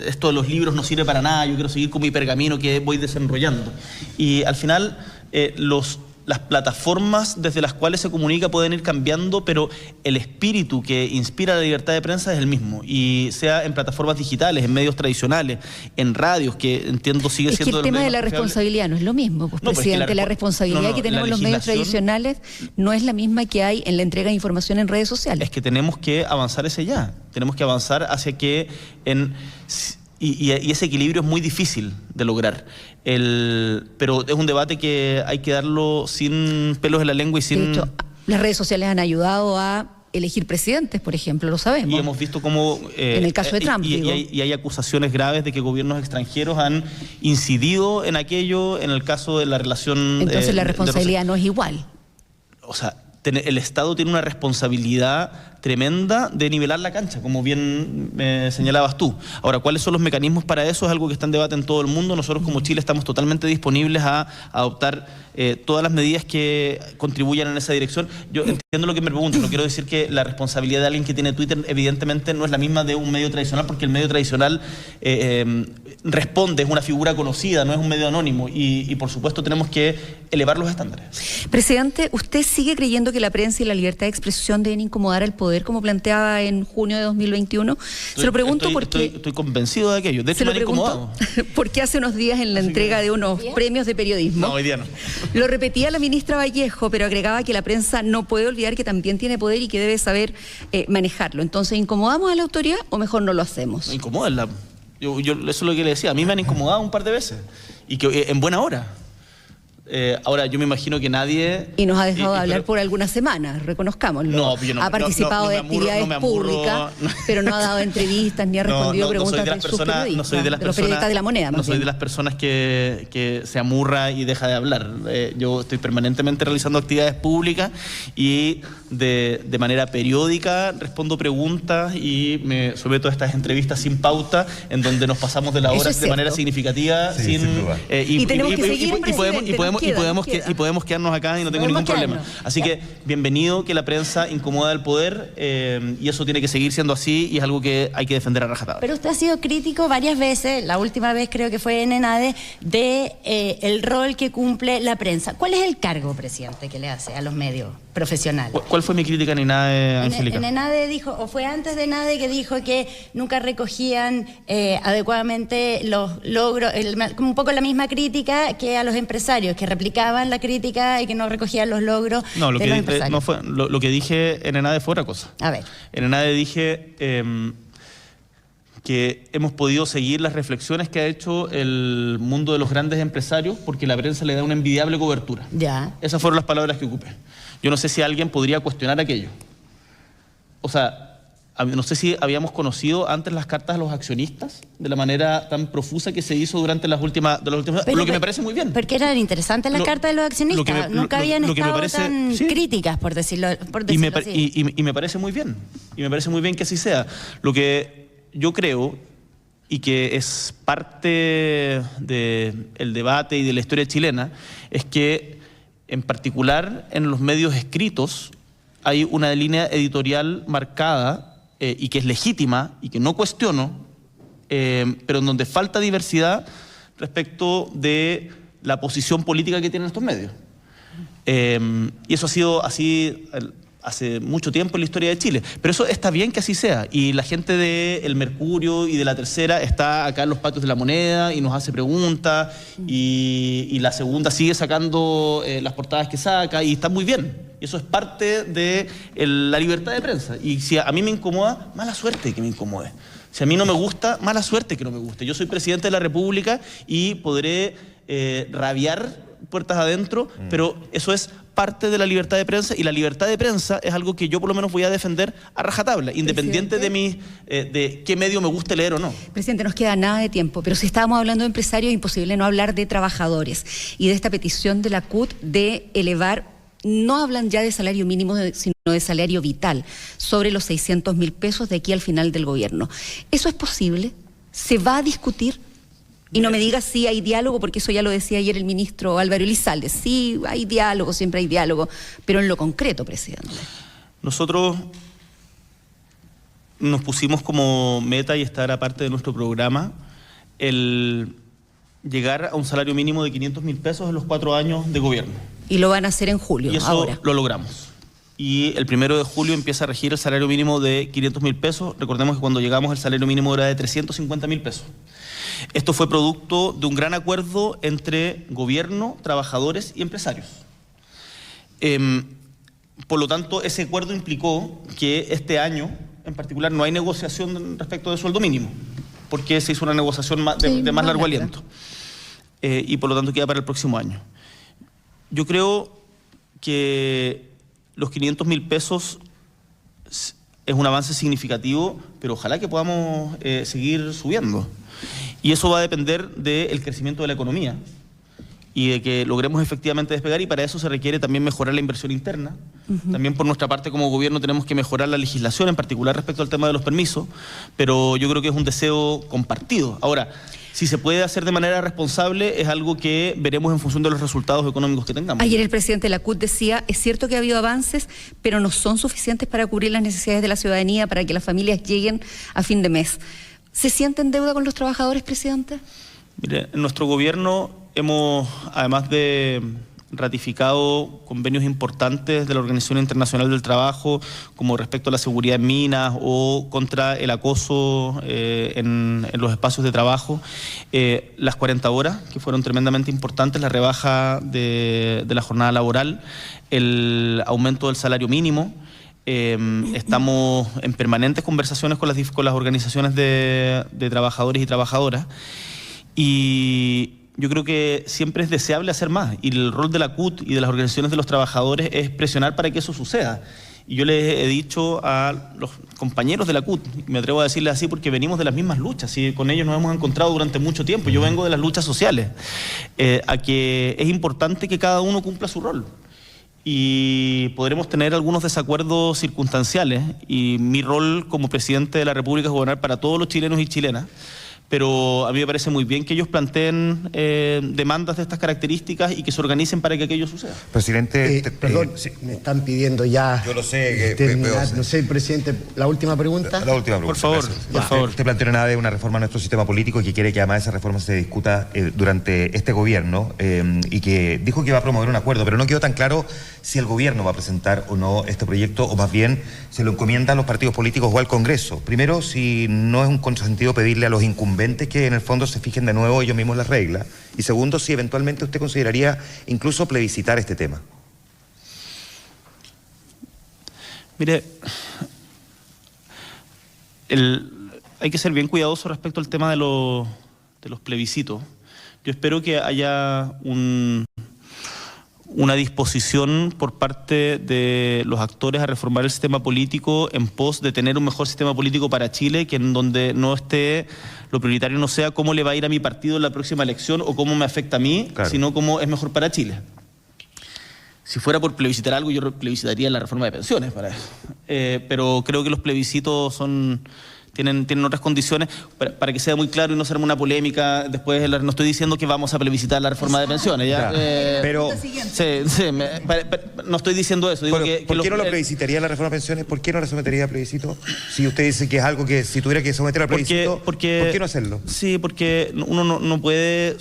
esto de los libros no sirve para nada, yo quiero seguir con mi pergamino que voy desenrollando. Y al final las plataformas desde las cuales se comunica pueden ir cambiando, pero el espíritu que inspira la libertad de prensa es el mismo, y sea en plataformas digitales, en medios tradicionales, en radios, que entiendo sigue siendo... Es que el tema de la responsabilidad no es lo mismo, pues, presidente. La responsabilidad que tenemos los medios tradicionales no es la misma que hay en la entrega de información en redes sociales. Es que tenemos que avanzar tenemos que avanzar hacia que y ese equilibrio es muy difícil de lograr. Pero es un debate que hay que darlo sin pelos en la lengua y sin... De hecho, Las redes sociales han ayudado a elegir presidentes, por ejemplo, lo sabemos. Y hemos visto cómo... en el caso de Trump, y hay acusaciones graves de que gobiernos extranjeros han incidido en aquello en el caso de la relación... Entonces la responsabilidad no es igual. O sea, el Estado tiene una responsabilidad tremenda de nivelar la cancha, como bien me señalabas tú. Ahora, ¿cuáles son los mecanismos para eso? Es algo que está en debate en todo el mundo. Nosotros como Chile estamos totalmente disponibles a adoptar todas las medidas que contribuyan en esa dirección. Yo entiendo lo que me pregunto, no quiero decir que la responsabilidad de alguien que tiene Twitter evidentemente no es la misma de un medio tradicional, porque el medio tradicional responde, es una figura conocida, no es un medio anónimo, y por supuesto tenemos que elevar los estándares. Presidente, ¿usted sigue creyendo que la prensa y la libertad de expresión deben incomodar al poder, como planteaba en junio de 2021? Se lo pregunto porque... Estoy convencido de aquello. De hecho, me han incomodado. Porque hace unos días en la entrega de unos premios de periodismo... No, hoy día no. Lo repetía la ministra Vallejo, pero agregaba que la prensa no puede olvidar que también tiene poder y que debe saber manejarlo. Entonces, ¿incomodamos a la autoridad o mejor no lo hacemos? No, incomódenla. Yo eso es lo que le decía. A mí me han incomodado un par de veces. Y que en buena hora. Ahora, yo me imagino que nadie... Y nos ha dejado de hablar por algunas semanas, reconozcámoslo. No, yo no, ha participado de actividades públicas, pero no ha dado entrevistas ni ha respondido preguntas de sus periodistas. No soy de las los periodistas de La Moneda. No soy de las personas que se amurra y deja de hablar. Yo estoy permanentemente realizando actividades públicas y de manera periódica respondo preguntas y me someto a estas entrevistas sin pauta, en donde nos pasamos de la hora de manera significativa. Sí, sin duda. Y tenemos que seguir, presidente. Y podemos quedarnos acá y no tengo ningún problema. Así que bienvenido que la prensa incomoda al poder, y eso tiene que seguir siendo así y es algo que hay que defender a rajatabla. Pero usted ha sido crítico varias veces, la última vez creo que fue en ENADE, de el rol que cumple la prensa. ¿Cuál es el cargo, presidente, que le hace a los medios profesionales? ¿Cuál fue mi crítica en ENADE, Angélica? En ENADE dijo, o fue antes de ENADE, que dijo que nunca recogían adecuadamente los logros, un poco la misma crítica que a los empresarios, que replicaban la crítica y que no recogían los logros de los empresarios. No fue, lo que dije en ENADE fue otra cosa. A ver. En ENADE dije que hemos podido seguir las reflexiones que ha hecho el mundo de los grandes empresarios porque la prensa le da una envidiable cobertura. Ya. Esas fueron las palabras que ocupé. Yo no sé si alguien podría cuestionar aquello. O sea, no sé si habíamos conocido antes las cartas a los accionistas de la manera tan profusa que se hizo durante las últimas... lo que me parece muy bien. Porque eran interesantes las cartas de los accionistas. Nunca habían estado tan críticas, por decirlo así. Y me parece muy bien. Y me parece muy bien que así sea. Lo que yo creo, y que es parte del debate y de la historia chilena, es que en particular en los medios escritos hay una línea editorial marcada y que es legítima y que no cuestiono, pero en donde falta diversidad respecto de la posición política que tienen estos medios. Y eso ha sido así hace mucho tiempo en la historia de Chile. Pero eso está bien que así sea. Y la gente de El Mercurio y de La Tercera está acá en los patios de La Moneda y nos hace preguntas, y La Segunda sigue sacando las portadas que saca, y está muy bien. Y eso es parte de la libertad de prensa. Y si a mí me incomoda, mala suerte que me incomode. Si a mí no me gusta, mala suerte que no me guste. Yo soy presidente de la República y podré rabiar puertas adentro, pero eso es parte de la libertad de prensa, y la libertad de prensa es algo que yo por lo menos voy a defender a rajatabla, independiente de qué medio me guste leer o no. Presidente, nos queda nada de tiempo, pero si estábamos hablando de empresarios, es imposible no hablar de trabajadores y de esta petición de la CUT de elevar, no hablan ya de salario mínimo, sino de salario vital, sobre los 600.000 pesos de aquí al final del gobierno. ¿Eso es posible? ¿Se va a discutir? Y no me digas si hay diálogo, porque eso ya lo decía ayer el ministro Álvaro Elizalde. Sí, hay diálogo, siempre hay diálogo, pero en lo concreto, presidente. Nosotros nos pusimos como meta, y esta era parte de nuestro programa, el llegar a un salario mínimo de 500.000 pesos en los 4 años de gobierno. Y lo van a hacer en julio, y eso ahora. Lo logramos. Y el 1 de julio empieza a regir el salario mínimo de 500.000 pesos. Recordemos que cuando llegamos el salario mínimo era de 350.000 pesos. Esto fue producto de un gran acuerdo entre gobierno, trabajadores y empresarios. Por lo tanto, ese acuerdo implicó que este año, en particular, no hay negociación respecto de sueldo mínimo, porque se hizo una negociación de más largo aliento. Y por lo tanto queda para el próximo año. Yo creo que los 500.000 pesos es un avance significativo, pero ojalá que podamos seguir subiendo. Y eso va a depender del crecimiento de la economía y de que logremos efectivamente despegar, y para eso se requiere también mejorar la inversión interna. También por nuestra parte como gobierno tenemos que mejorar la legislación, en particular respecto al tema de los permisos, pero yo creo que es un deseo compartido. Ahora, si se puede hacer de manera responsable, es algo que veremos en función de los resultados económicos que tengamos. Ayer el presidente de la CUT decía, es cierto que ha habido avances, pero no son suficientes para cubrir las necesidades de la ciudadanía, para que las familias lleguen a fin de mes. ¿Se siente en deuda con los trabajadores, presidente? Mire, en nuestro gobierno hemos, además de ratificado convenios importantes de la Organización Internacional del Trabajo, como respecto a la seguridad en minas o contra el acoso en los espacios de trabajo, las 40 horas, que fueron tremendamente importantes, la rebaja de la jornada laboral, el aumento del salario mínimo. Estamos en permanentes conversaciones con las organizaciones de trabajadores y trabajadoras, y yo creo que siempre es deseable hacer más, y el rol de la CUT y de las organizaciones de los trabajadores es presionar para que eso suceda. Y yo les he dicho a los compañeros de la CUT, me atrevo a decirles así porque venimos de las mismas luchas, y con ellos nos hemos encontrado durante mucho tiempo, yo vengo de las luchas sociales, a que es importante que cada uno cumpla su rol. Y podremos tener algunos desacuerdos circunstanciales, y mi rol como presidente de la República es gobernar para todos los chilenos y chilenas, pero a mí me parece muy bien que ellos planteen demandas de estas características y que se organicen para que aquello suceda. Presidente, perdón, sí. me están pidiendo ya. Yo lo sé. Terminar. No sé, presidente, la última pregunta. La última pregunta. Por favor, por favor. Usted planteó nada de una reforma a nuestro sistema político y que quiere que además esa reforma se discuta durante este gobierno, y que dijo que iba a promover un acuerdo, pero no quedó tan claro si el gobierno va a presentar o no este proyecto, o más bien se lo encomienda a los partidos políticos o al Congreso. Primero, si no es un contrasentido pedirle a los incumbentes que en el fondo se fijen de nuevo ellos mismos las reglas, y segundo, si eventualmente usted consideraría incluso plebiscitar este tema. Mire, hay que ser bien cuidadoso respecto al tema de los plebiscitos. Yo espero que haya una disposición por parte de los actores a reformar el sistema político en pos de tener un mejor sistema político para Chile, que en donde no esté, lo prioritario no sea cómo le va a ir a mi partido en la próxima elección o cómo me afecta a mí, claro, sino cómo es mejor para Chile. Si fuera por plebiscitar algo, yo plebiscitaría la reforma de pensiones para eso. Pero creo que los plebiscitos tienen otras condiciones, para que sea muy claro y no se arme una polémica. Después no estoy diciendo que vamos a plebiscitar la reforma de pensiones, ¿ya? Pero no estoy diciendo eso. Digo ¿Por qué no lo plebiscitaría la reforma de pensiones? ¿Por qué no la sometería a plebiscito? Si usted dice que es algo que si tuviera que someter a plebiscito, ¿por qué no hacerlo? Sí, porque uno no puede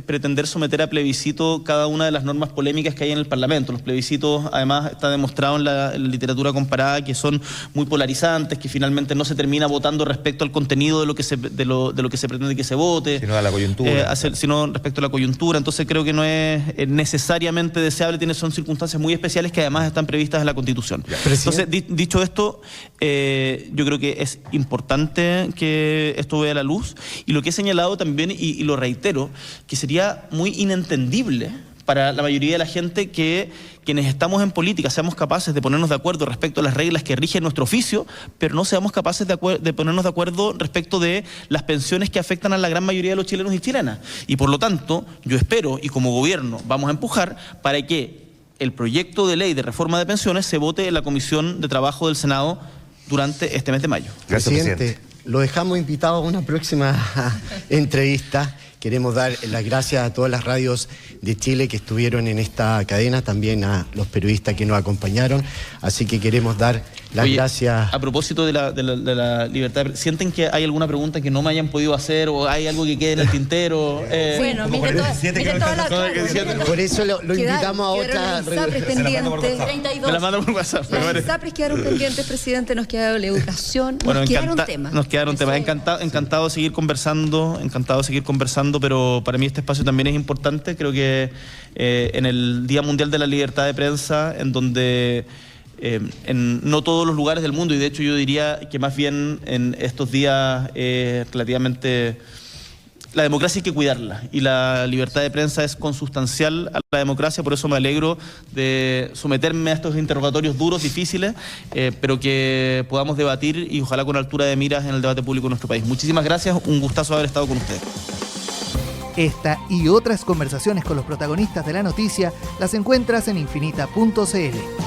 pretender someter a plebiscito cada una de las normas polémicas que hay en el Parlamento. Los plebiscitos, además, está demostrado en la literatura comparada que son muy polarizantes, que finalmente no se termina votando respecto al contenido de lo que se pretende que se vote, sino a la coyuntura, sino respecto a la coyuntura. Entonces creo que no es necesariamente deseable, son circunstancias muy especiales que además están previstas en la Constitución. Entonces, dicho esto, yo creo que es importante que esto vea la luz, y lo que he señalado también, y lo reitero, que sería muy inentendible para la mayoría de la gente que quienes estamos en política seamos capaces de ponernos de acuerdo respecto a las reglas que rigen nuestro oficio, pero no seamos capaces de ponernos de acuerdo respecto de las pensiones que afectan a la gran mayoría de los chilenos y chilenas. Y por lo tanto, yo espero, y como gobierno vamos a empujar para que el proyecto de ley de reforma de pensiones se vote en la Comisión de Trabajo del Senado durante este mes de mayo. Gracias, presidente. Lo dejamos invitado a una próxima entrevista. Queremos dar las gracias a todas las radios de Chile que estuvieron en esta cadena, también a los periodistas que nos acompañaron, así que queremos dar las gracias. A propósito de la libertad, ¿sienten que hay alguna pregunta que no me hayan podido hacer o hay algo que quede en el tintero? Bueno, mire todas las... Por eso lo invitamos a otra... Me la mando por WhatsApp. Las ISAPRES quedaron pendientes, presidente, nos quedó la educación, nos quedaron temas. Encantado de seguir conversando, pero para mí este espacio también es importante. Creo que en el Día Mundial de la Libertad de Prensa, en donde en no todos los lugares del mundo, y de hecho yo diría que más bien en estos días relativamente la democracia hay que cuidarla y la libertad de prensa es consustancial a la democracia, por eso me alegro de someterme a estos interrogatorios duros, difíciles, pero que podamos debatir y ojalá con altura de miras en el debate público de nuestro país. Muchísimas gracias, un gustazo haber estado con ustedes. Esta y otras conversaciones con los protagonistas de la noticia las encuentras en infinita.cl.